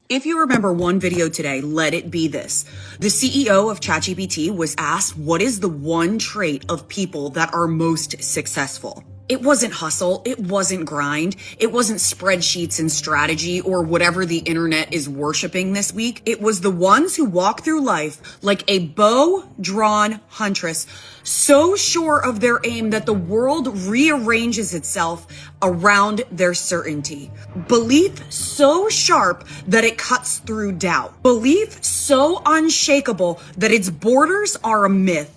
If you remember one video today, let it be this. The CEO of ChatGPT was asked, what is the one trait of people that are most successful? It wasn't hustle. It wasn't grind. It wasn't spreadsheets and strategy or whatever the internet is worshiping this week. It was the ones who walk through life like a bow-drawn huntress, so sure of their aim that the world rearranges itself around their certainty. Belief so sharp that it cuts through doubt. Belief so unshakable that its borders are a myth.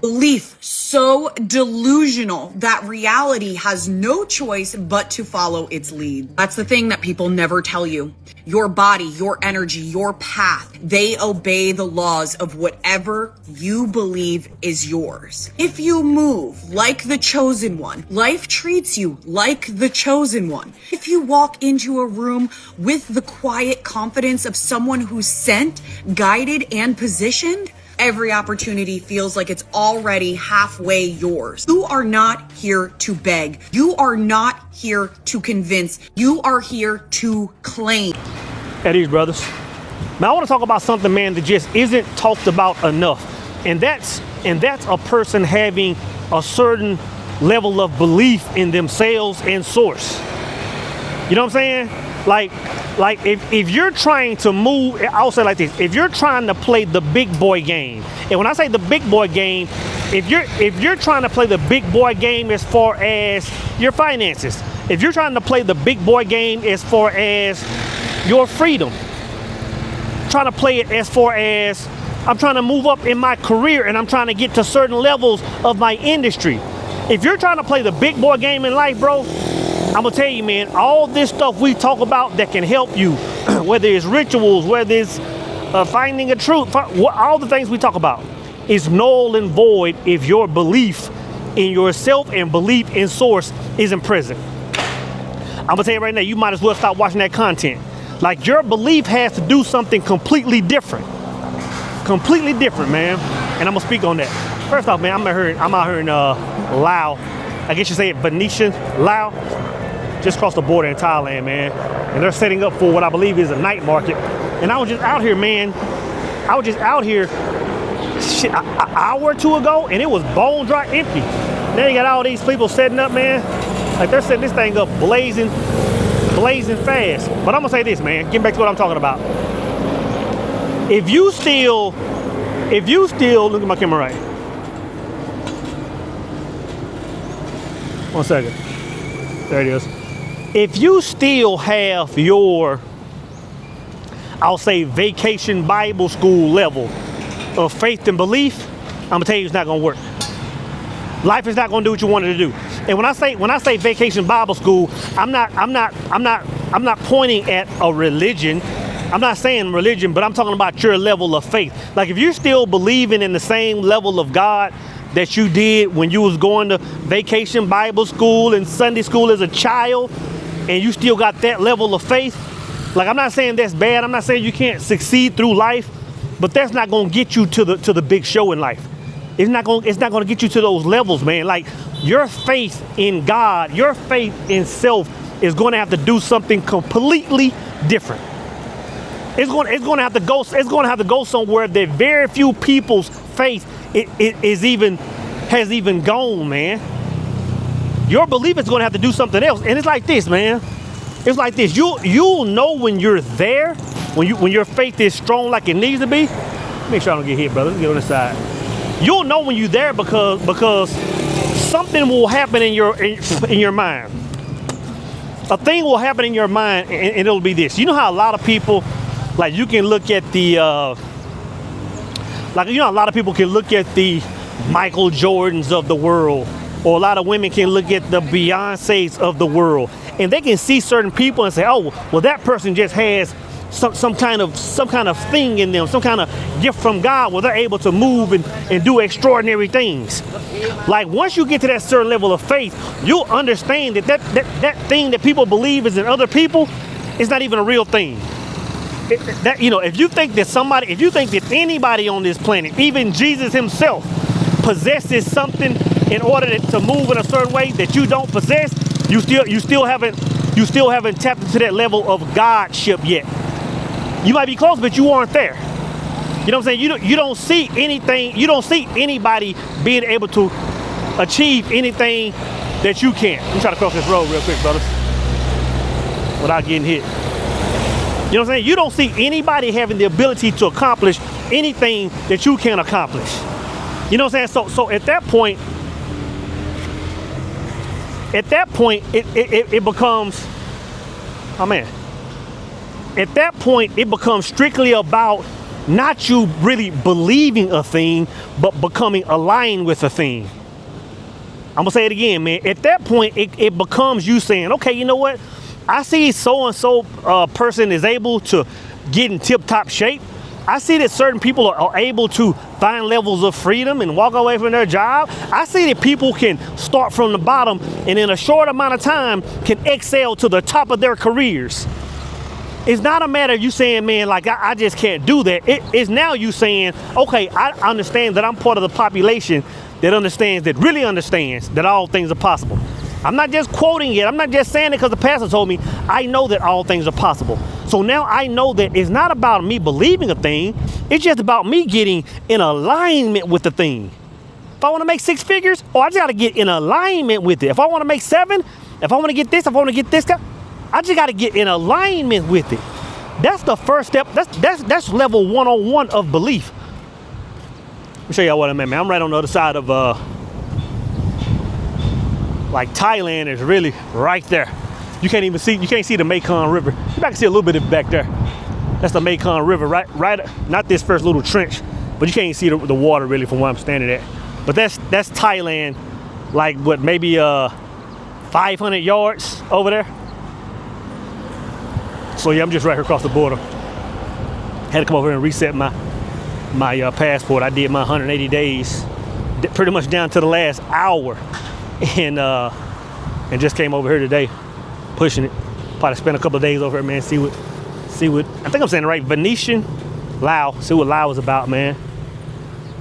Belief so delusional that reality has no choice but to follow its lead. That's the thing that people never tell you. Your body, your energy, your path, they obey the laws of whatever you believe is yours. If you move like the chosen one, life treats you like the chosen one. If you walk into a room with the quiet confidence of someone who's sent, guided, and positioned, every opportunity feels like it's already halfway yours. You are not here to beg. You are not here to convince. You are here to claim. At these brothers. Now I want to talk about something, man, that just isn't talked about enough. And that's a person having a certain level of belief in themselves and source. You know what I'm saying? Like if you're trying to move, I'll say it like this, if you're trying to play the big boy game, and when I say the big boy game, if you're trying to play the big boy game as far as your finances, if you're trying to play the big boy game as far as your freedom, trying to play it as far as I'm trying to move up in my career and I'm trying to get to certain levels of my industry. If you're trying to play the big boy game in life, bro, I'm gonna tell you, man, all this stuff we talk about that can help you, whether it's rituals, whether it's finding a truth, all the things we talk about is null and void if your belief in yourself and belief in source isn't present. I'm gonna tell you right now, you might as well stop watching that content. Like, your belief has to do something completely different, man. And I'm gonna speak on that. First off, man, I'm out here in Laos. I guess you say it, Venetian, Laos. Just across the border in Thailand, man. And they're setting up for what I believe is a night market. And I was just out here, man. Shit, an hour or two ago, and it was bone dry empty. Now you got all these people setting up, man. Like, they're setting this thing up blazing fast. But I'm gonna say this, man. Getting back to what I'm talking about. If you still, look at my camera right. 1 second. There it is. If you still have your, I'll say, vacation Bible school level of faith and belief, I'm gonna tell you it's not gonna work. Life is not gonna do what you wanted to do. And when I say vacation Bible school, I'm not pointing at a religion. I'm not saying religion, but I'm talking about your level of faith. Like, if you're still believing in the same level of God that you did when you was going to vacation Bible school and Sunday school as a child, and you still got that level of faith, like, I'm not saying that's bad. I'm not saying you can't succeed through life, but that's not gonna get you to the big show in life. It's not gonna get you to those levels, man. Like, your faith in God, your faith in self is gonna have to do something completely different. It's gonna have to go somewhere that very few people's faith has even gone, man. Your belief is gonna have to do something else. And it's like this, man. It's like this. You'll know when you're there, when your faith is strong like it needs to be. Make sure I don't get hit, brother. Let's get on this side. You'll know when you're there because something will happen in your mind. A thing will happen in your mind, and it'll be this. You know how a lot of people, like, you can look at the a lot of people can look at the Michael Jordans of the world, or a lot of women can look at the Beyoncés of the world, and they can see certain people and say, oh, well, that person just has some kind of thing in them, some kind of gift from God where they're able to move and do extraordinary things. Like, once you get to that certain level of faith, you'll understand that thing that people believe is in other people is not even a real thing. If you think that anybody on this planet, even Jesus himself, possesses something in order to move in a certain way that you don't possess, you still haven't tapped into that level of Godship yet. You might be close, but you aren't there. You know what I'm saying? You don't see anything. You don't see anybody being able to achieve anything that you can. Let me try to cross this road real quick, brothers, without getting hit. You know what I'm saying? You don't see anybody having the ability to accomplish anything that you can accomplish. You know what I'm saying? So at that point, it becomes, oh man. At that point, it becomes strictly about not you really believing a thing, but becoming aligned with a thing. I'm gonna say it again, man. At that point, it becomes you saying, okay, you know what? I see so-and-so person is able to get in tip-top shape. I see that certain people are able to find levels of freedom and walk away from their job. I see that people can start from the bottom and in a short amount of time can excel to the top of their careers. It's not a matter of you saying, man, like, I just can't do that. It's now you saying, okay, I understand that I'm part of the population that really understands that all things are possible. I'm not just quoting it. I'm not just saying it because the pastor told me. I know that all things are possible. So now I know that it's not about me believing a thing. It's just about me getting in alignment with the thing. If I want to make 6 figures, I just got to get in alignment with it. If I want to make 7, if I want to get this, if I want to get this guy, I just got to get in alignment with it. That's the first step. That's level 101 of belief. Let me show y'all what I'm at, man. I'm right on the other side of like Thailand is really right there. You can't see the Mekong River. You can see a little bit of it back there. That's the Mekong River, right, not this first little trench, but you can't even see the water really from where I'm standing at. But that's Thailand, like what, maybe 500 yards over there. So yeah, I'm just right here across the border. Had to come over here and reset my passport. I did my 180 days, pretty much down to the last hour, and just came over here today, pushing it. Probably spent a couple of days over here, man. See what I think I'm saying it right. Venetian, Lao. See what Lao is about, man.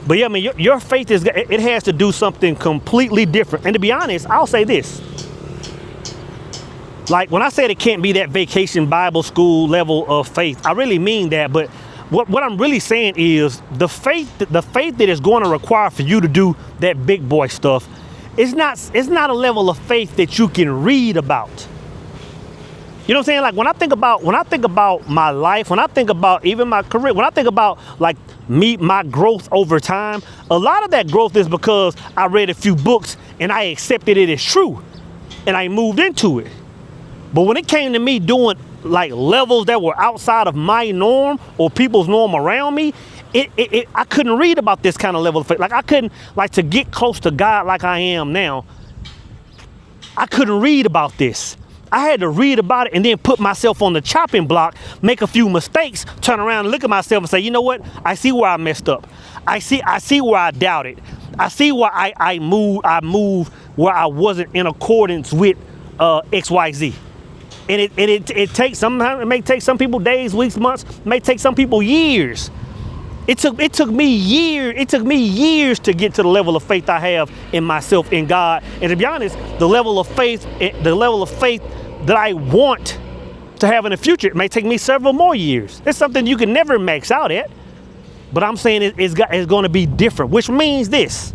But yeah, man, your faith it has to do something completely different. And to be honest, I'll say this. Like when I said it can't be that vacation Bible school level of faith, I really mean that. But what I'm really saying is the faith that is going to require for you to do that big boy stuff, it's not a level of faith that you can read about. You know what I'm saying? Like when I think about my life, when I think about even my career, when I think about like my growth over time, a lot of that growth is because I read a few books and I accepted it as true and I moved into it. But when it came to me doing like levels that were outside of my norm or people's norm around me, I couldn't read about this kind of level of faith. Like I couldn't, like to get close to God like I am now, I couldn't read about this. I had to read about it and then put myself on the chopping block, make a few mistakes, turn around and look at myself and say, you know what? I see where I messed up. I see where I doubted. I see where I moved where I wasn't in accordance with XYZ. And it takes, sometimes it may take some people days, weeks, months, it may take some people years. It took me years to get to the level of faith I have in myself, in God. And to be honest, the level of faith that I want to have in the future, it may take me several more years. It's something you can never max out at. But I'm saying it's going to be different, which means this.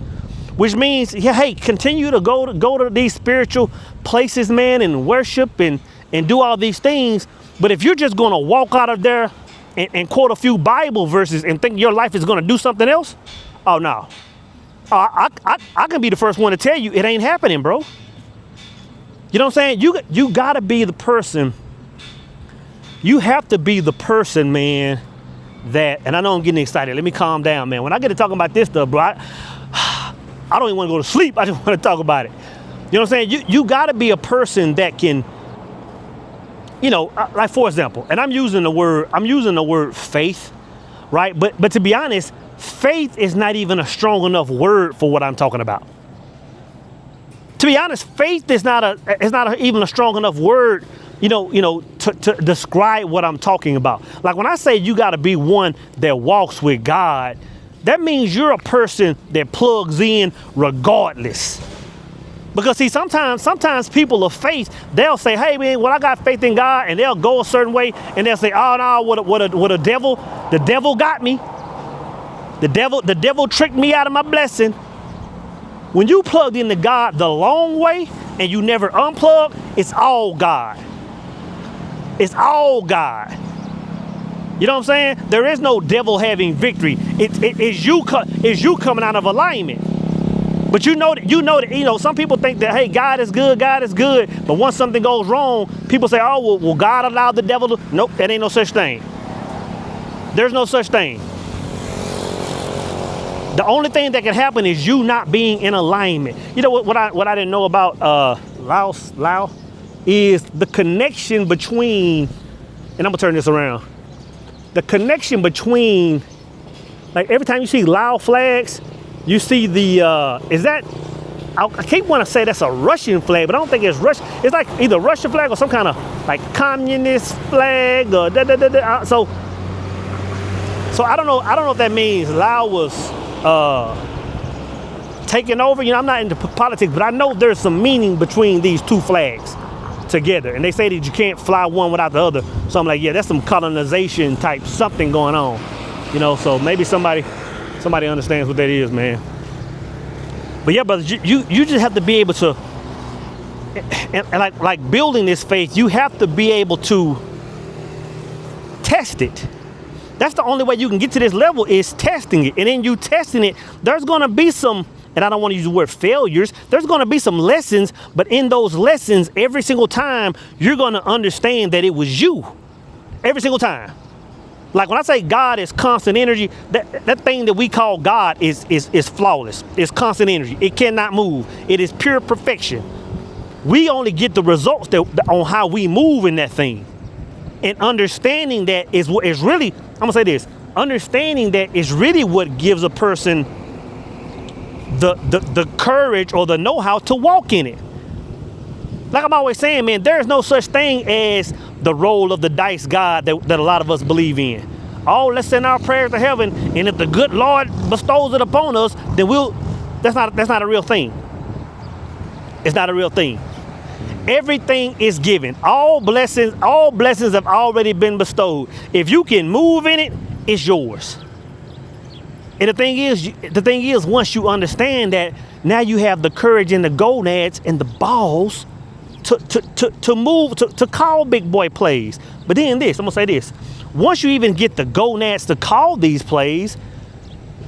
Which means, hey, continue to go to these spiritual places, man, and worship and do all these things. But if you're just going to walk out of there and quote a few Bible verses and think your life is going to do something else, oh, no. I can be the first one to tell you it ain't happening, bro. You know what I'm saying? You got to be the person. You have to be the person, man, that, and I know I'm getting excited. Let me calm down, man. When I get to talking about this stuff, bro, I don't even want to go to sleep. I just want to talk about it. You know what I'm saying? You got to be a person that can, you know, like for example, and I'm using the word faith, right? But to be honest, faith is not even a strong enough word for what I'm talking about. To be honest, faith is not even a strong enough word, to describe what I'm talking about. Like when I say you got to be one that walks with God, that means you're a person that plugs in regardless. Because see, sometimes people of faith, they'll say, hey man, well, I got faith in God, and they'll go a certain way, and they'll say, oh no, what a devil, the devil got me. The devil tricked me out of my blessing. When you plugged into God the long way and you never unplug, it's all God. It's all God. You know what I'm saying? There is no devil having victory. It's you coming out of alignment. But you know, some people think that, hey, God is good. But once something goes wrong, people say, oh, well, God allowed the devil to. Nope, that ain't no such thing. There's no such thing. The only thing that can happen is you not being in alignment. You know what I didn't know about Lao is the connection between, and I'm gonna turn this around. The connection between, like every time you see Lao flags, you see the I keep want to say that's a Russian flag, but I don't think it's Russian. It's like either Russian flag or some kind of like communist flag or so I don't know if that means Lao was taking over. You know, I'm not into politics, but I know there's some meaning between these two flags together. And they say that you can't fly one without the other. So I'm like, yeah, that's some colonization type something going on. You know, so maybe somebody understands what that is, man. But yeah, brothers, you just have to be able to, and like building this faith, you have to be able to test it. That's the only way you can get to this level is testing it. And then you testing it, there's going to be some, and I don't want to use the word failures, there's going to be some lessons, but in those lessons, every single time, you're going to understand that it was you. Every single time. Like when I say God is constant energy, that thing that we call God is flawless. It's constant energy. It cannot move. It is pure perfection. We only get the results on how we move in that thing. And understanding that is really, I'm gonna say this, understanding that is really what gives a person the courage or the know-how to walk in it. Like I'm always saying, man, there's no such thing as the roll of the dice God that a lot of us believe in. Oh, let's send our prayers to heaven, and if the good Lord bestows it upon us, then that's not a real thing. It's not a real thing. Everything is given. All blessings have already been bestowed. If you can move in it, it's yours. And the thing is, once you understand that, now you have the courage and the gonads and the balls to move, to call big boy plays. But then I'm gonna say this. Once you even get the gonads to call these plays,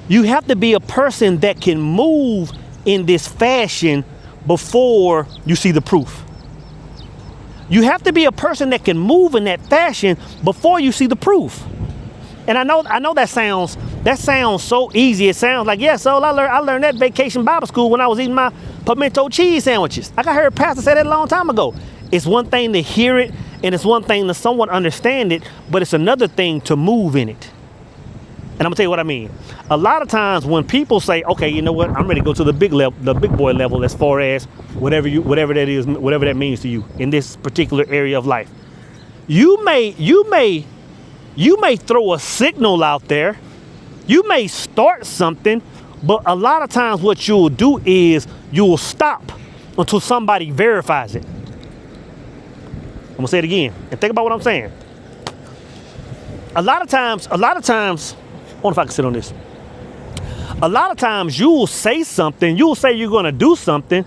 you have to be a person that can move in this fashion before you see the proof. You have to be a person that can move in that fashion before you see the proof. And I know that sounds so easy. It sounds like, yeah, so I learned that vacation Bible school when I was eating my pimento cheese sandwiches. Like I heard Pastor say that a long time ago. It's one thing to hear it, and it's one thing to somewhat understand it, but it's another thing to move in it. And I'm gonna tell you what I mean. A lot of times when people say, okay, you know what, I'm ready to go to the big boy level as far as whatever that is, whatever that means to you in this particular area of life. You may throw a signal out there. You may start something, but a lot of times what you'll do is you'll stop until somebody verifies it. I'm gonna say it again and think about what I'm saying. A lot of times, I wonder if I can sit on this. A lot of times you'll say something, you'll say you're gonna do something,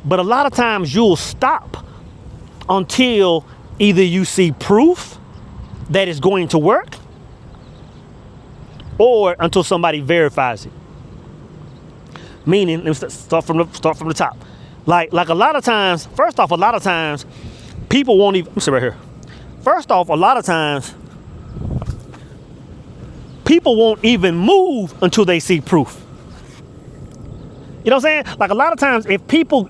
but a lot of times you'll stop until either you see proof that it's going to work, or until somebody verifies it. Meaning, let me start from the top. Like a lot of times, first off, a lot of times people won't even, let me sit right here. First off, a lot of times people won't even move until they see proof. You know what I'm saying? Like a lot of times if people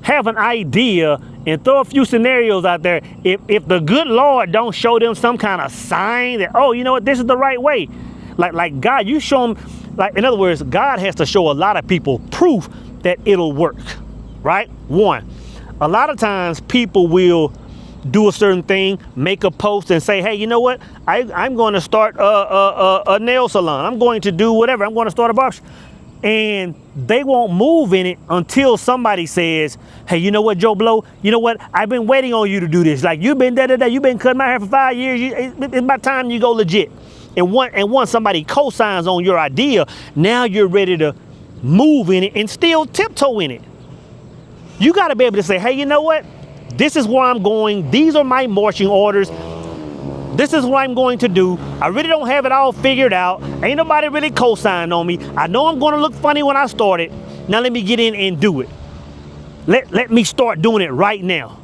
have an idea and throw a few scenarios out there, if the good Lord don't show them some kind of sign that, oh, you know what, this is the right way. Like God, you show them, like, in other words, God has to show a lot of people proof that it'll work, right? One, a lot of times people will do a certain thing, make a post and say, hey, you know what? I'm going to start a nail salon. I'm going to do whatever. I'm going to start a barbershop. And they won't move in it until somebody says, hey, you know what, Joe Blow? You know what? I've been waiting on you to do this. Like, you've been you've been cutting my hair for 5 years. It's about time you go legit. And once somebody co-signs on your idea, now you're ready to move in it and still tiptoe in it. You got to be able to say, hey, you know what? This is where I'm going. These are my marching orders. This is what I'm going to do. I really don't have it all figured out. Ain't nobody really co-signed on me. I know I'm going to look funny when I start it. Now let me get in and do it. Let me start doing it right now.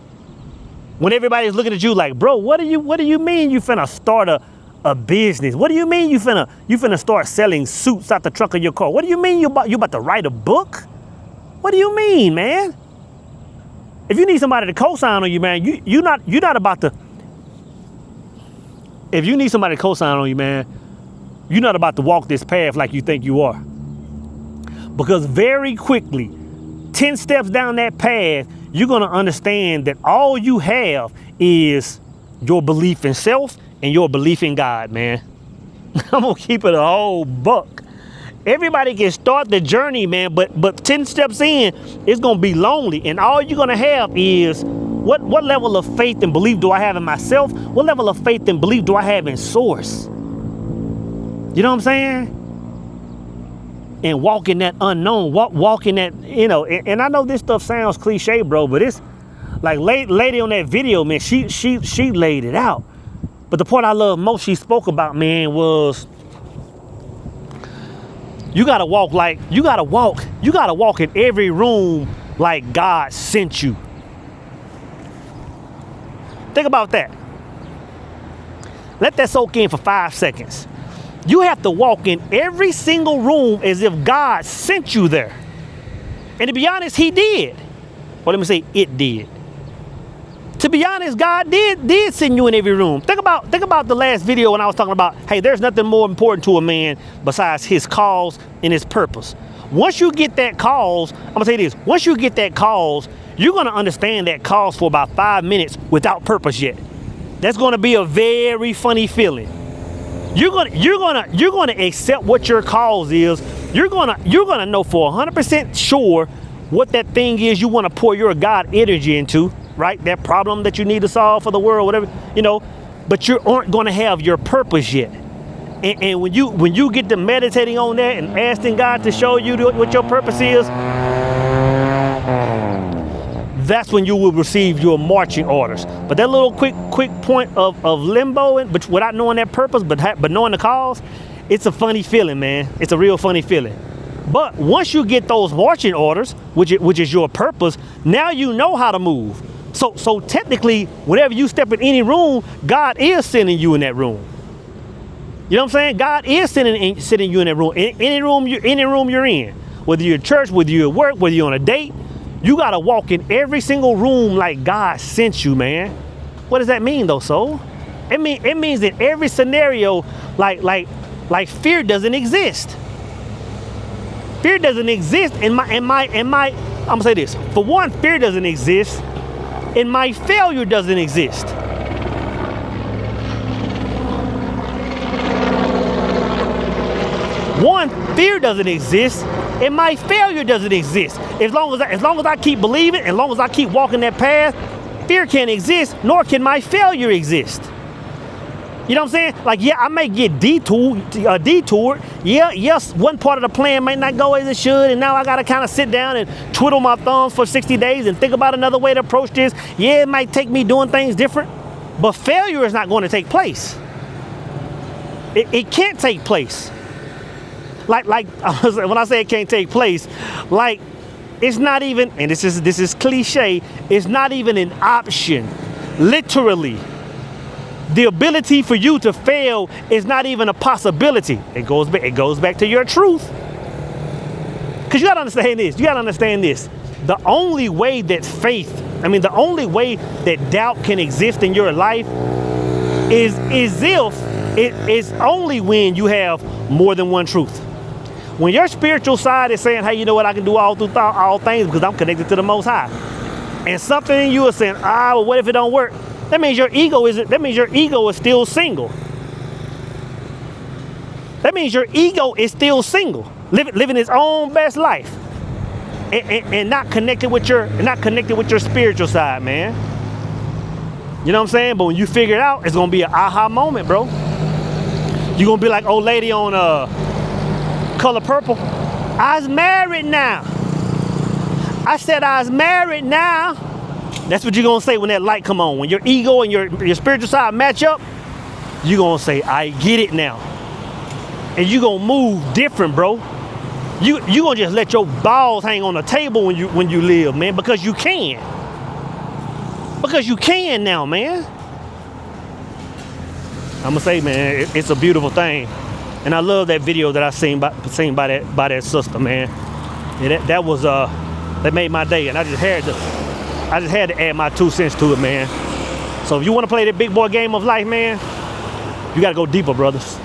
When everybody's looking at you like, bro, what do you mean you finna start a business? What do you mean you finna start selling suits out the trunk of your car? What do you mean you about to write a book? What do you mean, man? If you need somebody to co-sign on you, man, you're not about to. If you need somebody to co-sign on you, man, you're not about to walk this path like you think you are. Because very quickly, 10 steps down that path, you're going to understand that all you have is your belief in self and your belief in God, man. I'm going to keep it a whole buck. Everybody can start the journey, man, but 10 steps in, it's going to be lonely. And all you're going to have is, what level of faith and belief do I have in myself? What level of faith and belief do I have in source? You know what I'm saying? And walk in that unknown, walk in that, you know, and I know this stuff sounds cliche, bro, but it's like lady on that video, man, she laid it out. But the part I love most she spoke about, man, was you gotta walk in every room like God sent you. Think about that. Let that soak in for 5 seconds. You have to walk in every single room as if God sent you there. And to be honest, he did. Well, let me say it did. To be honest, God did send you in every room. Think about the last video when I was talking about, hey, there's nothing more important to a man besides his cause and his purpose. Once you get that cause, I'm gonna say this, once you get that cause, you're gonna understand that cause for about 5 minutes without purpose yet. That's gonna be a very funny feeling. You're gonna accept what your cause is. You're gonna know for 100% sure what that thing is you want to pour your God energy into, right? That problem that you need to solve for the world, whatever, you know. But you aren't gonna have your purpose yet. And when you get to meditating on that and asking God to show you what your purpose is, that's when you will receive your marching orders. But that little quick point of limbo, but without knowing that purpose, but knowing the cause, it's a funny feeling, man. It's a real funny feeling. But once you get those marching orders, which is your purpose, now you know how to move. So technically, whenever you step in any room, God is sending you in that room. You know what I'm saying? God is sending you in that room. Any room you're in, whether you're at church, whether you're at work, whether you're on a date, you gotta walk in every single room like God sent you, man. What does that mean, though, soul? It means that every scenario, like fear doesn't exist. Fear doesn't exist in my. I'm gonna say this. For one, fear doesn't exist, and my failure doesn't exist. One, fear doesn't exist, and my failure doesn't exist. As long as I keep believing, as long as I keep walking that path, fear can't exist, nor can my failure exist. You know what I'm saying? Like, yeah, I may get detoured. Yeah, yes, one part of the plan may not go as it should, and now I gotta kind of sit down and twiddle my thumbs for 60 days and think about another way to approach this. Yeah, it might take me doing things different, but failure is not going to take place. It can't take place. Like when I say it can't take place, like it's not even, and this is cliche, it's not even an option. Literally, the ability for you to fail is not even a possibility. It goes back to your truth. Because you gotta understand this. The only way that the only way that doubt can exist in your life is if it is only when you have more than one truth. When your spiritual side is saying, hey, you know what, I can do all things because I'm connected to the Most High. And something in you is saying, well, what if it don't work? That means your ego is still single. That means your ego is still single. living his own best life, and not connected with your spiritual side, man. You know what I'm saying? But when you figure it out, it's gonna be an aha moment, bro. You're gonna be like old lady on Color Purple. I was married now. I said I was married now. That's what you're gonna say when that light come on. When your ego and your spiritual side match up, you're gonna say, I get it now. And you're gonna move different, bro. You gonna just let your balls hang on the table when you live, man, because you can. Because you can now, man. I'm gonna say, man, it's a beautiful thing. And I love that video that I seen by that sister, man. Yeah, that made my day, and I just had to add my 2 cents to it, man. So if you want to play that big boy game of life, man, you gotta go deeper, brothers.